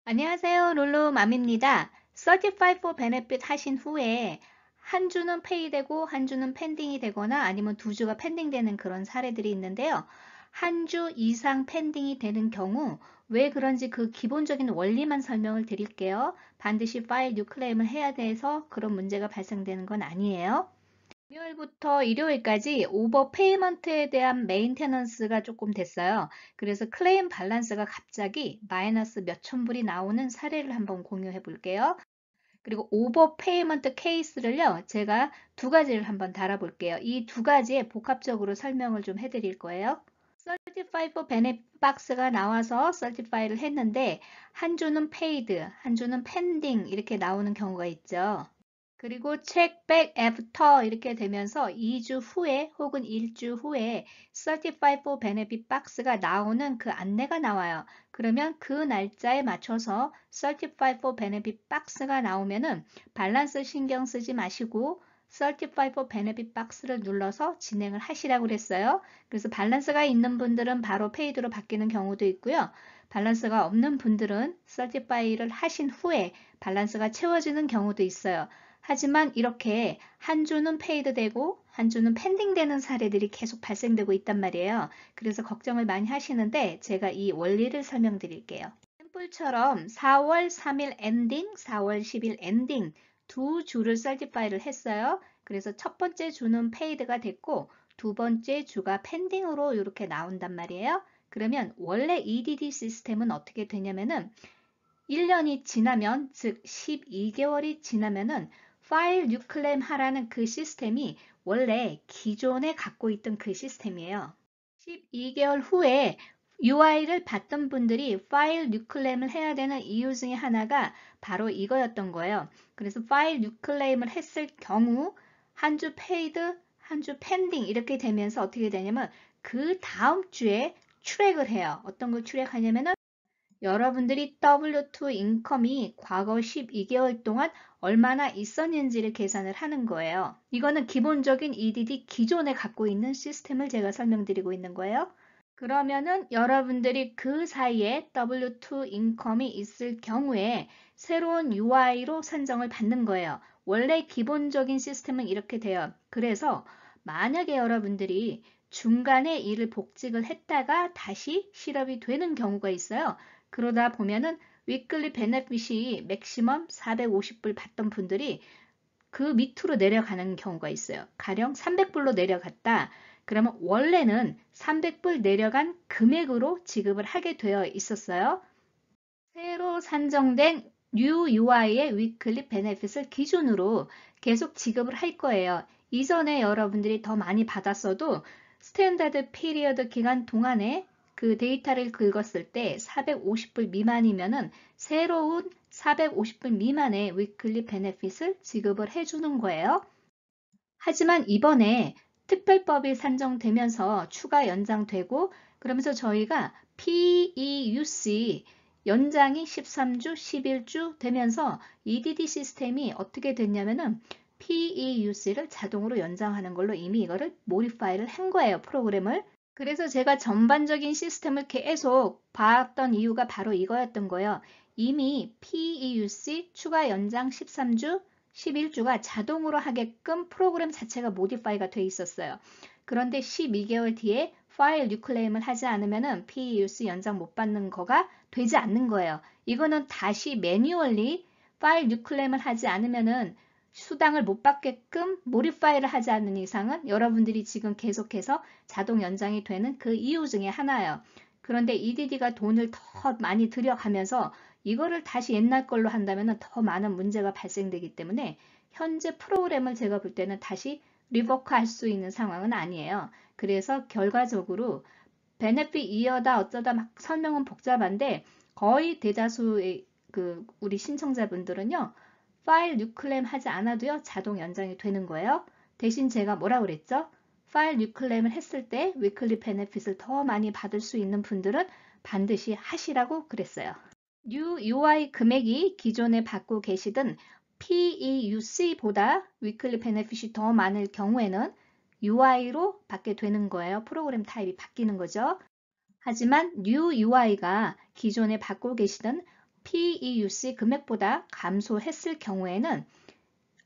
안녕하세요. 룰루맘입니다. Certify for Benefit 하신 후에 한 주는 페이되고 한 주는 펜딩이 되거나 아니면 두 주가 펜딩되는 그런 사례들이 있는데요. 한 주 이상 펜딩이 되는 경우 왜 그런지 그 기본적인 원리만 설명을 드릴게요. 반드시 파일 뉴 클레임을 해야 돼서 그런 문제가 발생되는 건 아니에요. 금요일부터 일요일까지 오버 페이먼트에 대한 메인테넌스가 조금 됐어요. 그래서 클레임 밸런스가 갑자기 마이너스 몇천 불이 나오는 사례를 한번 공유해 볼게요. 그리고 오버 페이먼트 케이스를요, 제가 두 가지를 한번 달아볼게요. 이 두 가지에 복합적으로 설명을 좀 해드릴 거예요. Certify for Benefit 박스가 나와서 Certify를 했는데 한 주는 paid, 한 주는 pending 이렇게 나오는 경우가 있죠. 그리고 check back after 이렇게 되면서 2주 후에 혹은 1주 후에 Certify for Benefit 박스가 나오는 그 안내가 나와요. 그러면 그 날짜에 맞춰서 Certify for Benefit 박스가 나오면은 밸런스 신경 쓰지 마시고 Certify for Benefit 박스를 눌러서 진행을 하시라고 그랬어요. 그래서 밸런스가 있는 분들은 바로 페이드로 바뀌는 경우도 있고요. 밸런스가 없는 분들은 Certify를 하신 후에 밸런스가 채워지는 경우도 있어요. 하지만 이렇게 한 주는 페이드 되고 한 주는 펜딩 되는 사례들이 계속 발생되고 있단 말이에요. 그래서 걱정을 많이 하시는데 제가 이 원리를 설명드릴게요. 샘플처럼 4월 3일 엔딩, 4월 10일 엔딩 두 주를 설티파이를 했어요. 그래서 첫 번째 주는 페이드가 됐고 두 번째 주가 펜딩으로 이렇게 나온단 말이에요. 그러면 원래 EDD 시스템은 어떻게 되냐면은 1년이 지나면, 즉 12개월이 지나면은 파일 뉴클레임 하라는 그 시스템이 원래 기존에 갖고 있던 그 시스템이에요. 12개월 후에 UI를 받던 분들이 파일 뉴클레임을 해야 되는 이유 중에 하나가 바로 이거였던 거예요. 그래서 파일 뉴클레임을 했을 경우 한 주 페이드, 한 주 펜딩 이렇게 되면서 어떻게 되냐면 그 다음 주에 트랙을 해요. 어떤 걸 트랙하냐면은 여러분들이 W2 인컴이 과거 12개월 동안 얼마나 있었는지를 계산을 하는 거예요. 이거는 기본적인 EDD 기존에 갖고 있는 시스템을 제가 설명드리고 있는 거예요. 그러면은 여러분들이 그 사이에 W2 인컴이 있을 경우에 새로운 UI로 산정을 받는 거예요. 원래 기본적인 시스템은 이렇게 돼요. 그래서 만약에 여러분들이 중간에 일을 복직을 했다가 다시 실업이 되는 경우가 있어요. 그러다 보면은 위클리 베네핏이 맥시멈 450불 받던 분들이 그 밑으로 내려가는 경우가 있어요. 가령 300불로 내려갔다. 그러면 원래는 300불 내려간 금액으로 지급을 하게 되어 있었어요. 새로 산정된 New UI의 위클리 베네핏을 기준으로 계속 지급을 할 거예요. 이전에 여러분들이 더 많이 받았어도 스탠다드 피리어드 기간 동안에 그 데이터를 긁었을 때 450불 미만이면은 새로운 450불 미만의 위클리 베네핏을 지급을 해주는 거예요. 하지만 이번에 특별법이 산정되면서 추가 연장되고 그러면서 저희가 PEUC 연장이 13주, 11주 되면서 EDD 시스템이 어떻게 됐냐면은 PEUC를 자동으로 연장하는 걸로 이미 이거를 모디파이를 한 거예요, 프로그램을. 그래서 제가 전반적인 시스템을 계속 봐왔던 이유가 바로 이거였던 거예요. 이미 PEUC 추가 연장 13주, 11주가 자동으로 하게끔 프로그램 자체가 모디파이가 돼 있었어요. 그런데 12개월 뒤에 파일 뉴클레임을 하지 않으면 PEUC 연장 못 받는 거가 되지 않는 거예요. 이거는 다시 매뉴얼리 파일 뉴클레임을 하지 않으면은 수당을 못 받게끔 모디파이를 하지 않는 이상은 여러분들이 지금 계속해서 자동 연장이 되는 그 이유 중에 하나예요. 그런데 EDD가 돈을 더 많이 들여가면서 이거를 다시 옛날 걸로 한다면 더 많은 문제가 발생되기 때문에 현재 프로그램을 제가 볼 때는 다시 리버크 할 수 있는 상황은 아니에요. 그래서 결과적으로 베네핏 이어다 어쩌다 막 설명은 복잡한데 거의 대다수의 그 우리 신청자분들은요. 파일 뉴클레임 하지 않아도요. 자동 연장이 되는 거예요. 대신 제가 뭐라 그랬죠? 파일 뉴클레임을 했을 때 위클리 베네핏을 더 많이 받을 수 있는 분들은 반드시 하시라고 그랬어요. New UI 금액이 기존에 받고 계시던 PEUC보다 위클리 베네핏이 더 많을 경우에는 UI로 받게 되는 거예요. 프로그램 타입이 바뀌는 거죠. 하지만 New UI가 기존에 받고 계시던 PEUC 금액보다 감소했을 경우에는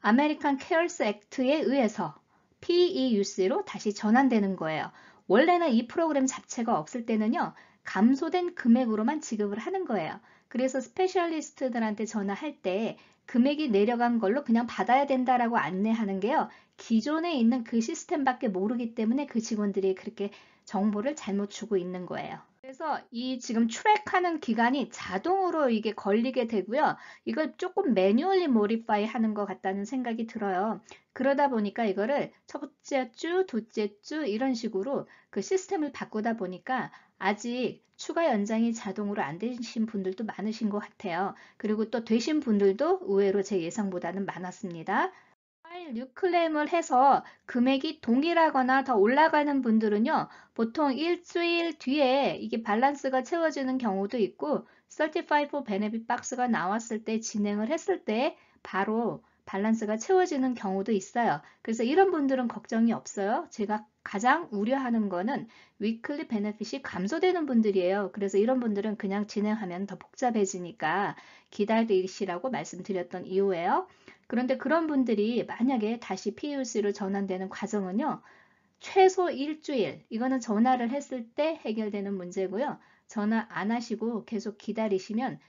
아메리칸 케어스 액트에 의해서 PEUC로 다시 전환되는 거예요. 원래는 이 프로그램 자체가 없을 때는요, 감소된 금액으로만 지급을 하는 거예요. 그래서 스페셜리스트들한테 전화할 때 금액이 내려간 걸로 그냥 받아야 된다라고 안내하는 게요, 기존에 있는 그 시스템밖에 모르기 때문에 그 직원들이 그렇게 정보를 잘못 주고 있는 거예요. 그래서 이 지금 트랙하는 기간이 자동으로 이게 걸리게 되고요. 이걸 조금 매뉴얼리 모디파이 하는 것 같다는 생각이 들어요. 그러다 보니까 이거를 첫째 주, 둘째 주 이런 식으로 그 시스템을 바꾸다 보니까 아직 추가 연장이 자동으로 안 되신 분들도 많으신 것 같아요. 그리고 또 되신 분들도 의외로 제 예상보다는 많았습니다. 파일 뉴클레임을 해서 금액이 동일하거나 더 올라가는 분들은요, 보통 일주일 뒤에 이게 밸런스가 채워지는 경우도 있고, Certify for Benefit 박스가 나왔을 때 진행을 했을 때 바로 밸런스가 채워지는 경우도 있어요. 그래서 이런 분들은 걱정이 없어요. 제가 가장 우려하는 거는 위클리 베네핏이 감소되는 분들이에요. 그래서 이런 분들은 그냥 진행하면 더 복잡해지니까 기다리시라고 말씀드렸던 이유예요. 그런데 그런 분들이 만약에 다시 PUC로 전환되는 과정은요, 최소 일주일, 이거는 전화를 했을 때 해결되는 문제고요. 전화 안 하시고 계속 기다리시면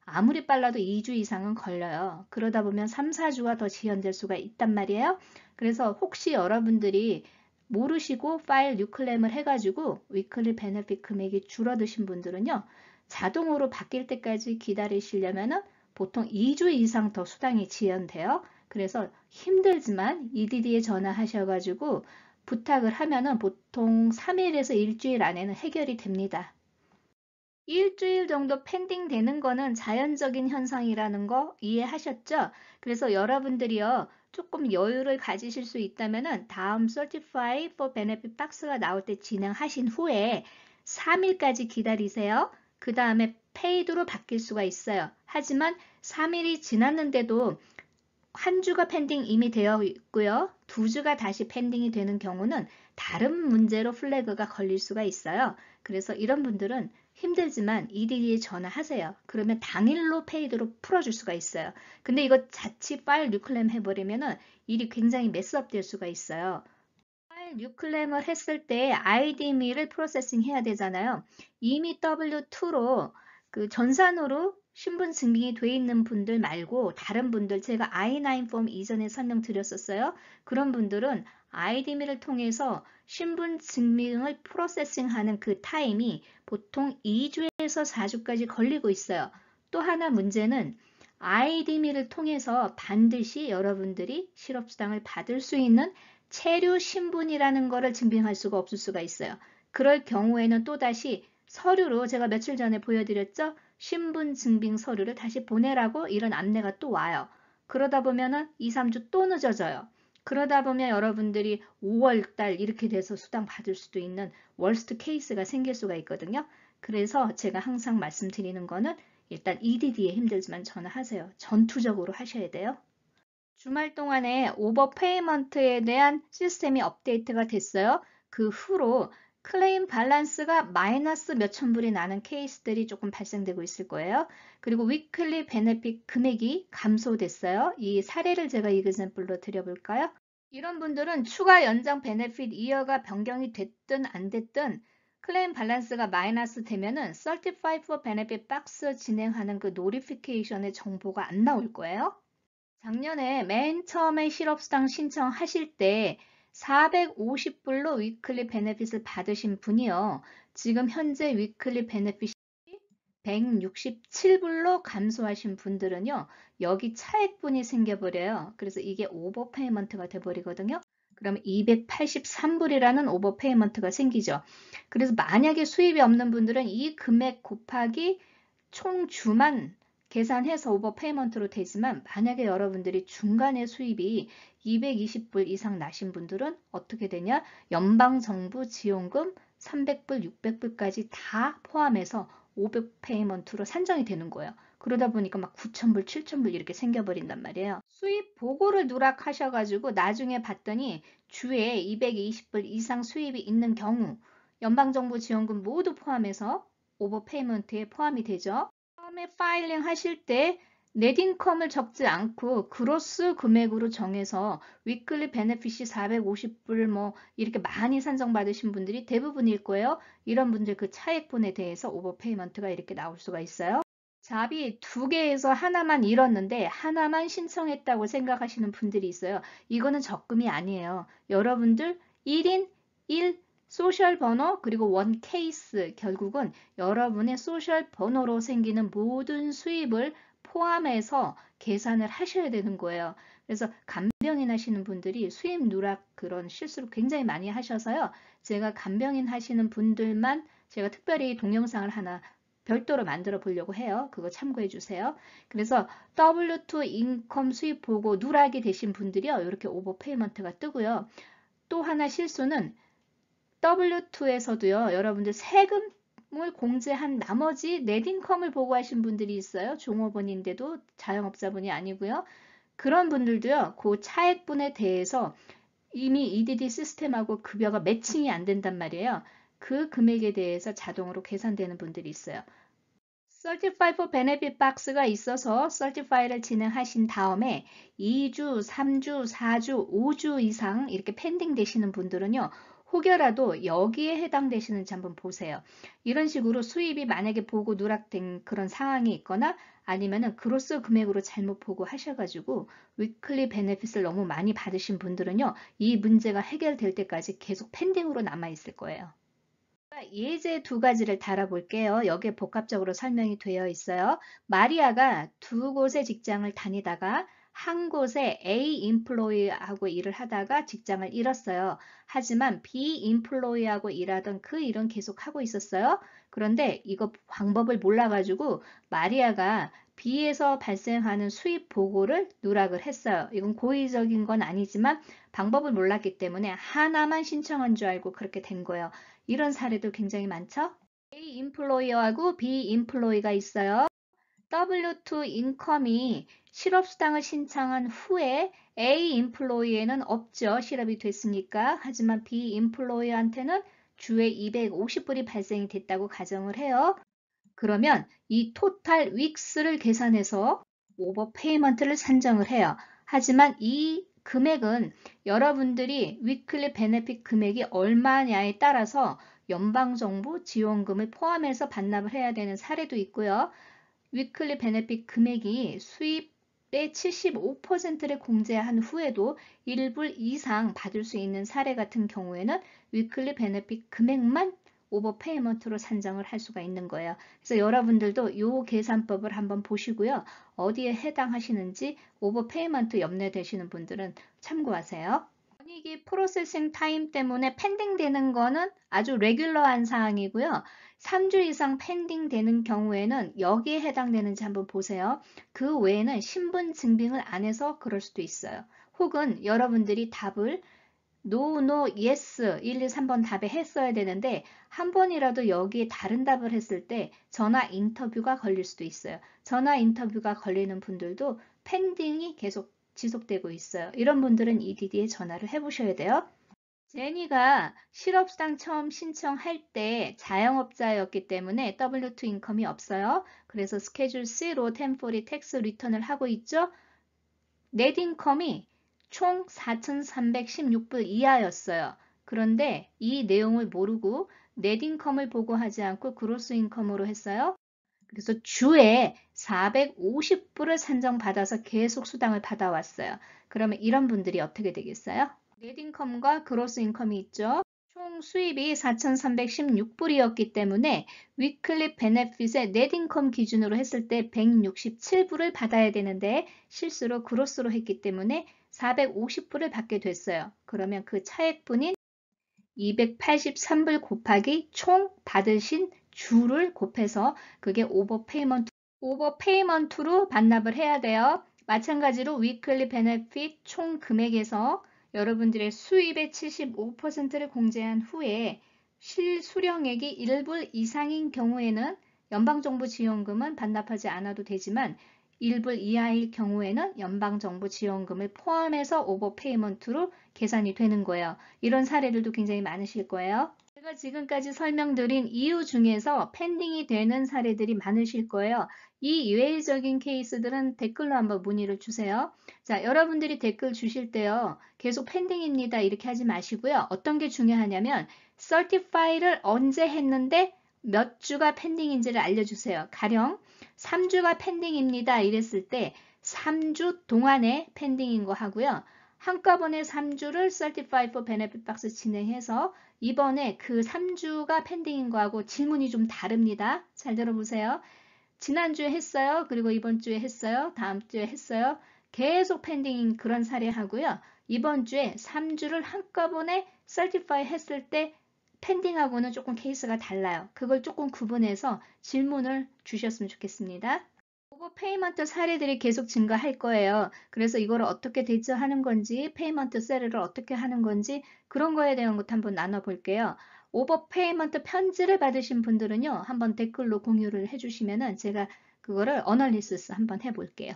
아무리 빨라도 2주 이상은 걸려요. 그러다 보면 3, 4주가 더 지연될 수가 있단 말이에요. 그래서 혹시 여러분들이 모르시고 파일 뉴클램을 해가지고 위클리 베네핏 금액이 줄어드신 분들은요, 자동으로 바뀔 때까지 기다리시려면은 보통 2주 이상 더 수당이 지연돼요. 그래서 힘들지만 EDD에 전화하셔가지고 부탁을 하면은 보통 3일에서 일주일 안에는 해결이 됩니다. 일주일 정도 펜딩 되는 거는 자연적인 현상이라는 거 이해하셨죠? 그래서 여러분들이요, 조금 여유를 가지실 수 있다면은 다음 Certify for Benefit 박스가 나올 때 진행하신 후에 3일까지 기다리세요. 그 다음에 페이드로 바뀔 수가 있어요. 하지만 3일이 지났는데도 한 주가 펜딩 이미 되어 있고요. 2주가 다시 펜딩이 되는 경우는 다른 문제로 플래그가 걸릴 수가 있어요. 그래서 이런 분들은 힘들지만 EDD에 전화하세요. 그러면 당일로 페이드로 풀어줄 수가 있어요. 근데 이거 자칫 파일 뉴클램 해버리면 일이 굉장히 메스업 될 수가 있어요. 파일 뉴클램을 했을 때 IDME를 프로세싱 해야 되잖아요. 이미 W2로 그 전산으로 신분 증빙이 돼 있는 분들 말고 다른 분들, 제가 I9 폼 이전에 설명드렸었어요. 그런 분들은 IDME를 통해서 신분 증명을 프로세싱하는 그 타임이 보통 2주에서 4주까지 걸리고 있어요. 또 하나 문제는 IDME를 통해서 반드시 여러분들이 실업수당을 받을 수 있는 체류 신분이라는 것을 증빙할 수가 없을 수가 있어요. 그럴 경우에는 또다시 서류로 제가 며칠 전에 보여드렸죠? 신분 증빙 서류를 다시 보내라고 이런 안내가 또 와요. 그러다 보면은 2, 3주 또 늦어져요. 그러다 보면 여러분들이 5월달 이렇게 돼서 수당 받을 수도 있는 월스트 케이스가 생길 수가 있거든요. 그래서 제가 항상 말씀드리는 거는 일단 EDD에 힘들지만 전화하세요. 전투적으로 하셔야 돼요. 주말 동안에 오버페이먼트에 대한 시스템이 업데이트가 됐어요. 그 후로 클레임 밸런스가 마이너스 몇천 불이 나는 케이스들이 조금 발생되고 있을 거예요. 그리고 위클리 베네핏 금액이 감소됐어요. 이 사례를 제가 이그샘플로 드려볼까요? 이런 분들은 추가 연장 베네핏 이어가 변경이 됐든 안 됐든 클레임 밸런스가 마이너스 되면은 Certify for Benefit 박스 진행하는 그 노티피케이션의 정보가 안 나올 거예요. 작년에 맨 처음에 실업수당 신청하실 때 450불로 위클리 베네핏을 받으신 분이요. 지금 현재 위클리 베네핏이 167불로 감소하신 분들은요. 여기 차액분이 생겨버려요. 그래서 이게 오버페이먼트가 돼버리거든요. 그러면 283불이라는 오버페이먼트가 생기죠. 그래서 만약에 수입이 없는 분들은 이 금액 곱하기 총 주만 계산해서 오버페이먼트로 되지만 만약에 여러분들이 중간에 수입이 220불 이상 나신 분들은 어떻게 되냐? 연방정부 지원금 300불, 600불까지 다 포함해서 오버페이먼트로 산정이 되는 거예요. 그러다 보니까 막 9,000불, 7,000불 이렇게 생겨버린단 말이에요. 수입 보고를 누락하셔가지고 나중에 봤더니 주에 220불 이상 수입이 있는 경우 연방정부 지원금 모두 포함해서 오버페이먼트에 포함이 되죠. 처음에 파일링 하실 때 넷인컴을 적지 않고 그로스 금액으로 정해서 위클리 베네핏이 450불 뭐 이렇게 많이 산정받으신 분들이 대부분일 거예요. 이런 분들 그 차액분에 대해서 오버페이먼트가 이렇게 나올 수가 있어요. 잡이 두 개에서 하나만 잃었는데 하나만 신청했다고 생각하시는 분들이 있어요. 이거는 적금이 아니에요. 여러분들 1인 1 소셜 번호 그리고 원 케이스, 결국은 여러분의 소셜 번호로 생기는 모든 수입을 포함해서 계산을 하셔야 되는 거예요. 그래서 간병인 하시는 분들이 수입 누락 그런 실수를 굉장히 많이 하셔서요. 제가 간병인 하시는 분들만 제가 특별히 동영상을 하나 별도로 만들어 보려고 해요. 그거 참고해 주세요. 그래서 W2 인컴 수입 보고 누락이 되신 분들이요. 이렇게 오버페이먼트가 뜨고요. 또 하나 실수는 W2에서도요. 여러분들 세금을 공제한 나머지 넷인컴을 보고 하신 분들이 있어요. 종업원인데도 자영업자분이 아니고요. 그런 분들도요. 그 차액분에 대해서 이미 EDD 시스템하고 급여가 매칭이 안 된단 말이에요. 그 금액에 대해서 자동으로 계산되는 분들이 있어요. Certify for Benefit 박스가 있어서 Certify를 진행하신 다음에 2주, 3주, 4주, 5주 이상 이렇게 펜딩 되시는 분들은요. 혹여라도 여기에 해당되시는지 한번 보세요. 이런 식으로 수입이 만약에 보고 누락된 그런 상황이 있거나 아니면은 그로스 금액으로 잘못 보고 하셔가지고 위클리 베네핏을 너무 많이 받으신 분들은요. 이 문제가 해결될 때까지 계속 펜딩으로 남아 있을 거예요. 예제 두 가지를 달아볼게요. 여기에 복합적으로 설명이 되어 있어요. 마리아가 두 곳의 직장을 다니다가 한 곳에 A 인플로이하고 일을 하다가 직장을 잃었어요. 하지만 B 인플로이하고 일하던 그 일은 계속 하고 있었어요. 그런데 이거 방법을 몰라가지고 마리아가 B에서 발생하는 수입 보고를 누락을 했어요. 이건 고의적인 건 아니지만 방법을 몰랐기 때문에 하나만 신청한 줄 알고 그렇게 된 거예요. 이런 사례도 굉장히 많죠. A 인플로이어하고 B 인플로이가 있어요. W2 인컴이 실업수당을 신청한 후에 A 인플로이에는 없죠. 실업이 됐으니까. 하지만 B 인플로이한테는 주에 250불이 발생이 됐다고 가정을 해요. 그러면 이 토탈 윅스를 계산해서 오버페이먼트를 산정을 해요. 하지만 이 금액은 여러분들이 위클리 베네핏 금액이 얼마냐에 따라서 연방정부 지원금을 포함해서 반납을 해야 되는 사례도 있고요. 위클리 베네핏 금액이 수입의 75%를 공제한 후에도 1불 이상 받을 수 있는 사례 같은 경우에는 위클리 베네핏 금액만 오버페이먼트로 산정을 할 수가 있는 거예요. 그래서 여러분들도 이 계산법을 한번 보시고요. 어디에 해당하시는지 오버페이먼트 염려되시는 분들은 참고하세요. 원익이 프로세싱 타임 때문에 펜딩 되는 거는 아주 레귤러한 사항이고요. 3주 이상 펜딩 되는 경우에는 여기에 해당되는지 한번 보세요. 그 외에는 신분 증빙을 안 해서 그럴 수도 있어요. 혹은 여러분들이 답을 No, no, yes 1, 2, 3번 답에 했어야 되는데 한 번이라도 여기에 다른 답을 했을 때 전화 인터뷰가 걸릴 수도 있어요. 전화 인터뷰가 걸리는 분들도 펜딩이 계속 지속되고 있어요. 이런 분들은 EDD에 전화를 해보셔야 돼요. 제니가 실업수당 처음 신청할 때 자영업자였기 때문에 W2 인컴이 없어요. 그래서 스케줄 C로 템포리 텍스 리턴을 하고 있죠. 넷 인컴이 총 4,316불 이하였어요. 그런데 이 내용을 모르고 넷 인컴을 보고하지 않고 그로스 인컴으로 했어요. 그래서 주에 450불을 산정받아서 계속 수당을 받아왔어요. 그러면 이런 분들이 어떻게 되겠어요? 넷 인컴과 그로스 인컴이 있죠. 총 수입이 4,316불이었기 때문에 위클리 베네핏의 넷 인컴 기준으로 했을 때 167불을 받아야 되는데 실수로 그로스로 했기 때문에 450불을 받게 됐어요. 그러면 그 차액분인 283불 곱하기 총 받으신 주를 곱해서 그게 오버페이먼트로 반납을 해야 돼요. 마찬가지로 위클리 베네핏 총 금액에서 여러분들의 수입의 75%를 공제한 후에 실수령액이 1불 이상인 경우에는 연방정부 지원금은 반납하지 않아도 되지만 1불 이하일 경우에는 연방정부 지원금을 포함해서 오버페이먼트로 계산이 되는 거예요. 이런 사례들도 굉장히 많으실 거예요. 제가 지금까지 설명드린 이유 중에서 펜딩이 되는 사례들이 많으실 거예요. 이 이외적인 케이스들은 댓글로 한번 문의를 주세요. 자, 여러분들이 댓글 주실 때요. 계속 펜딩입니다. 이렇게 하지 마시고요. 어떤 게 중요하냐면 Certify를 언제 했는데 몇 주가 펜딩인지를 알려주세요. 가령 3주가 펜딩입니다. 이랬을 때 3주 동안에 펜딩인 거 하고요. 한꺼번에 3주를 Certify for Benefit Box 진행해서 이번에 그 3주가 펜딩인 거하고 질문이 좀 다릅니다. 잘 들어보세요. 지난주에 했어요. 그리고 이번 주에 했어요. 다음 주에 했어요. 계속 펜딩인 그런 사례 하고요. 이번 주에 3주를 한꺼번에 Certify 했을 때 펜딩하고는 조금 케이스가 달라요. 그걸 조금 구분해서 질문을 주셨으면 좋겠습니다. 오버 페이먼트 사례들이 계속 증가할 거예요. 그래서 이걸 어떻게 대처하는 건지, 페이먼트 셀을 어떻게 하는 건지 그런 거에 대한 것도 한번 나눠볼게요. 오버 페이먼트 편지를 받으신 분들은요. 한번 댓글로 공유를 해주시면은 제가 그거를 어널리시스 한번 해볼게요.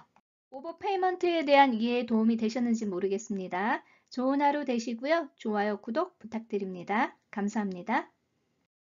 오버 페이먼트에 대한 이해에 도움이 되셨는지 모르겠습니다. 좋은 하루 되시고요. 좋아요, 구독 부탁드립니다. 감사합니다.